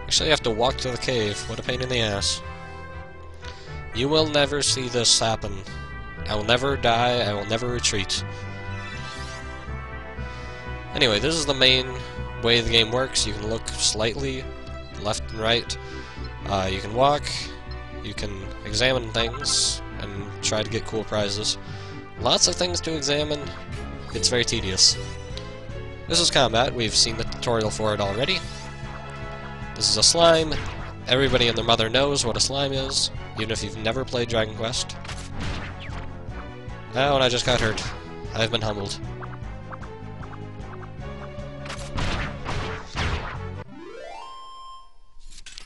Actually, you have to walk to the cave. What a pain in the ass. You will never see this happen. I will never die, I will never retreat. Anyway, this is the main way the game works. You can look slightly left and right. You can walk, you can examine things, and try to get cool prizes. Lots of things to examine. It's very tedious. This is combat. We've seen the tutorial for it already. This is a slime. Everybody and their mother knows what a slime is, even if you've never played Dragon Quest. Oh, and I just got hurt. I've been humbled.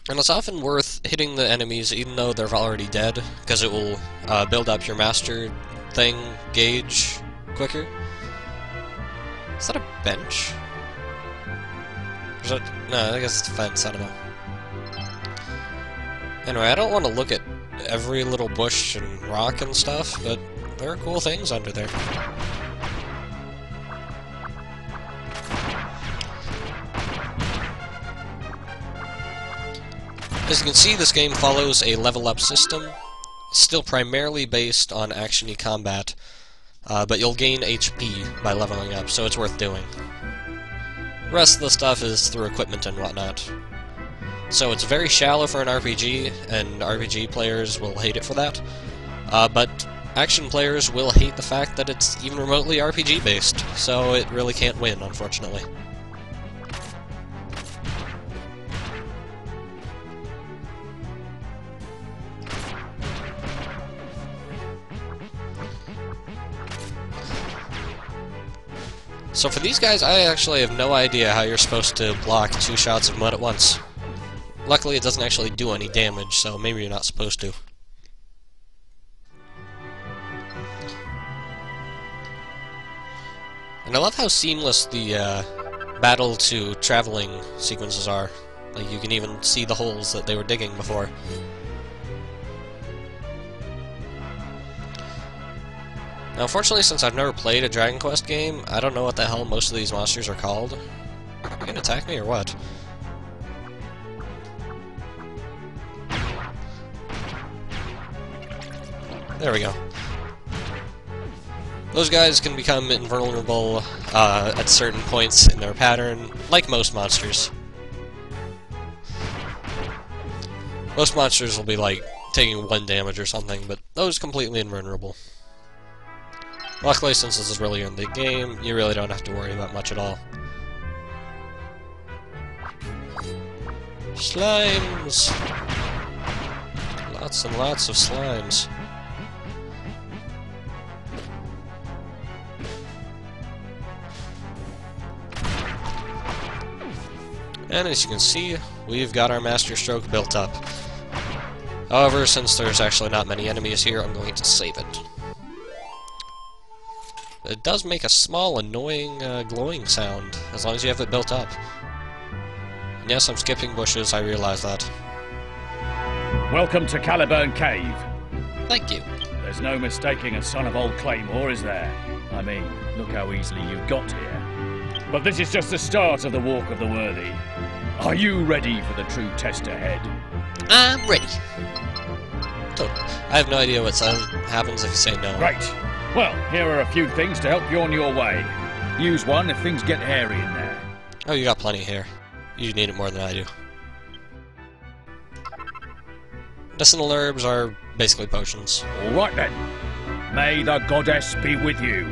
And it's often worth hitting the enemies even though they're already dead, because it will build up your master thing gauge quicker. Is that a bench? Is that... No, I guess it's a fence, I don't know. Anyway, I don't want to look at every little bush and rock and stuff, but there are cool things under there. As you can see, this game follows a level-up system. It's still primarily based on action-y combat, but you'll gain HP by leveling up, so it's worth doing. The rest of the stuff is through equipment and whatnot. So it's very shallow for an RPG, and RPG players will hate it for that. But action players will hate the fact that it's even remotely RPG-based, so it really can't win, unfortunately. So for these guys, I actually have no idea how you're supposed to block 2 shots of mud at once. Luckily, it doesn't actually do any damage, so maybe you're not supposed to. And I love how seamless the battle to traveling sequences are. Like, you can even see the holes that they were digging before. Now, unfortunately, since I've never played a Dragon Quest game, I don't know what the hell most of these monsters are called. Are you gonna attack me or what? There we go. Those guys can become invulnerable at certain points in their pattern, like most monsters. Most monsters will be like taking 1 damage or something, but those completely invulnerable. Luckily, since this is really in the game, you really don't have to worry about much at all. Slimes! Lots and lots of slimes. And as you can see, we've got our Master Stroke built up. However, since there's actually not many enemies here, I'm going to save it. It does make a small, annoying, glowing sound, as long as you have it built up. And yes, I'm skipping bushes, I realize that. Welcome to Caliburn Cave. Thank you. There's no mistaking a son of old Claymore, is there? I mean, look how easily you got here. But this is just the start of the Walk of the Worthy. Are you ready for the true test ahead? I'm ready. Totally. I have no idea what happens if you say no. Right. Well, here are a few things to help you on your way. Use one if things get hairy in there. Oh, you got plenty of hair. You need it more than I do. Medicinal herbs are basically potions. Alright then. May the goddess be with you.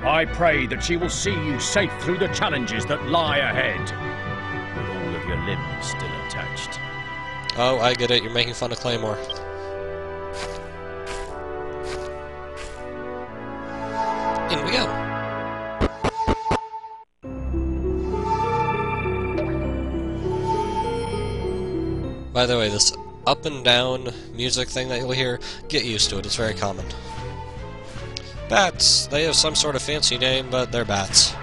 I pray that she will see you safe through the challenges that lie ahead. With all of your limbs still attached. Oh, I get it. You're making fun of Claymore. In we go. By the way, this up and down music thing that you'll hear, get used to it, it's very common. Bats! They have some sort of fancy name, but they're bats.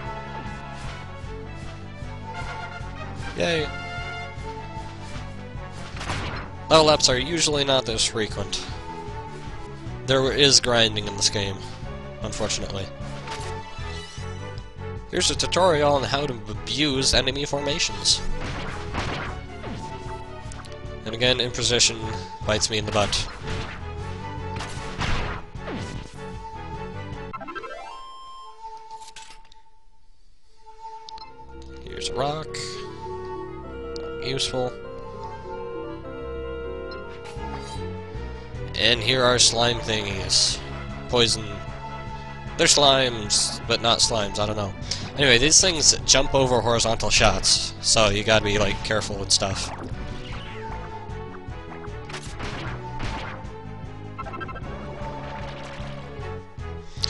Yay. Level ups are usually not this frequent. There is grinding in this game, unfortunately. Here's a tutorial on how to abuse enemy formations. And again, imposition bites me in the butt. Here's a rock. Not useful. And here are slime thingies. Poison. They're slimes, but not slimes, I don't know. Anyway, these things jump over horizontal shots, so you gotta be, like, careful with stuff.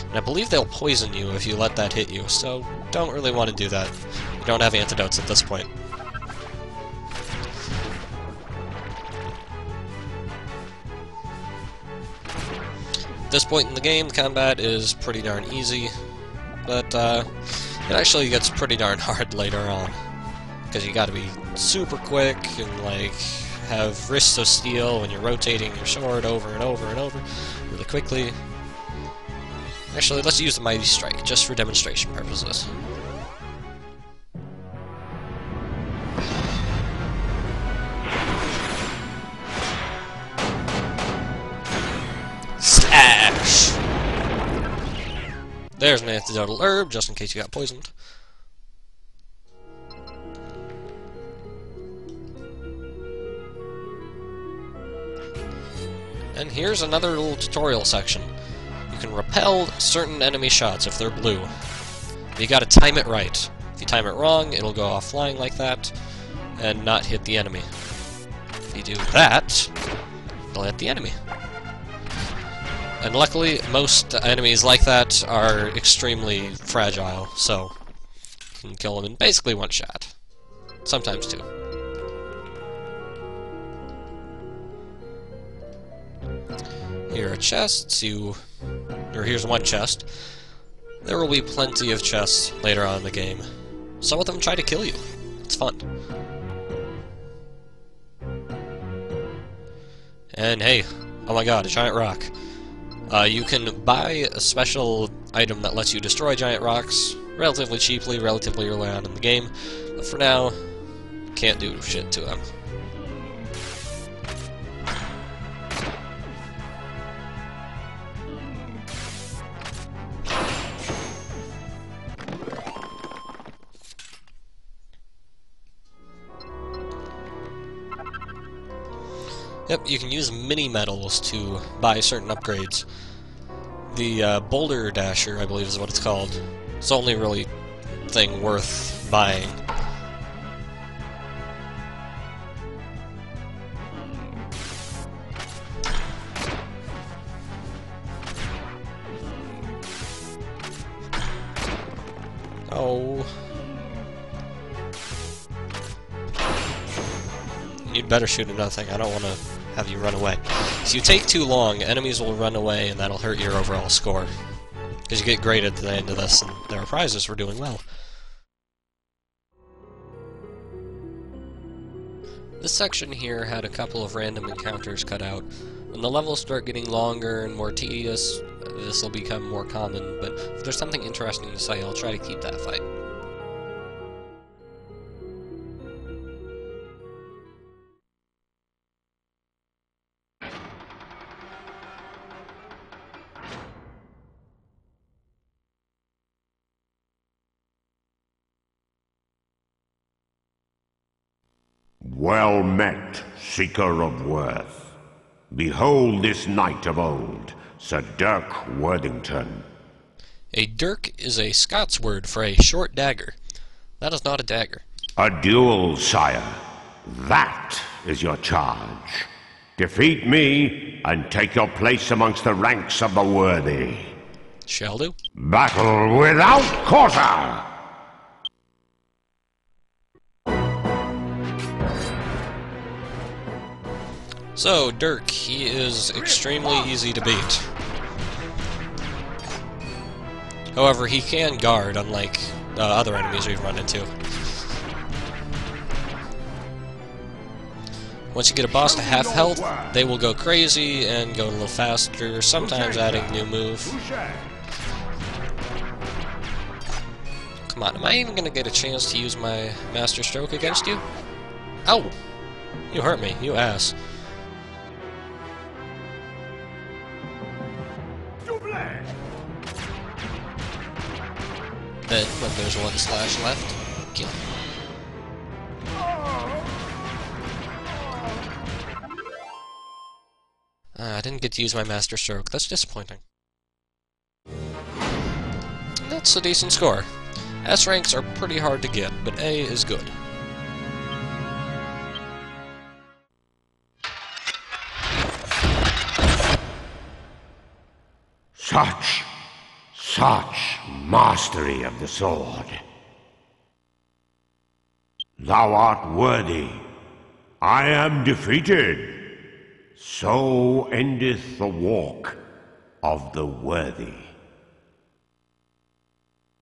And I believe they'll poison you if you let that hit you, so don't really want to do that. You don't have antidotes at this point. At this point in the game, combat is pretty darn easy, but it actually gets pretty darn hard later on, because you gotta be super quick and, like, have wrists of steel when you're rotating your sword over and over and over really quickly. Actually, let's use the Mighty Strike, just for demonstration purposes. Slash! There's an antidotal herb, just in case you got poisoned. And here's another little tutorial section. You can repel certain enemy shots if they're blue. But you gotta time it right. If you time it wrong, it'll go off flying like that, and not hit the enemy. If you do that, it'll hit the enemy. And luckily, most enemies like that are extremely fragile, so you can kill them in basically one shot. Sometimes two. Here are chests, here's one chest. There will be plenty of chests later on in the game. Some of them try to kill you. It's fun. And hey, oh my god, a giant rock. You can buy a special item that lets you destroy giant rocks relatively cheaply, relatively early on in the game, but for now, can't do shit to them. Yep, you can use mini-metals to buy certain upgrades. The Boulder Dasher, I believe is what it's called. It's the only really thing worth buying. Oh. You'd better shoot another thing. I don't want to have you run away. If you take too long, enemies will run away, and that'll hurt your overall score. Because you get graded at the end of this, and there are prizes for doing well. This section here had a couple of random encounters cut out. When the levels start getting longer and more tedious, this will become more common, but if there's something interesting to say, I'll try to keep that fight. Well met, seeker of worth. Behold this knight of old, Sir Dirk Worthington. A dirk is a Scots word for a short dagger. That is not a dagger. A duel, sire. That is your charge. Defeat me, and take your place amongst the ranks of the worthy. Shall do. Battle without quarter! So, Dirk, he is extremely easy to beat. However, he can guard, unlike other enemies we've run into. Once you get a boss to half health, they will go crazy and go a little faster, sometimes adding a new move. Come on, am I even going to get a chance to use my Master Stroke against you? Ow! You hurt me, you ass. Then, when there's one slash left, kill. I didn't get to use my Master Stroke. That's disappointing. That's a decent score. S ranks are pretty hard to get, but A is good. Such mastery of the sword. Thou art worthy. I am defeated. So endeth the walk of the worthy.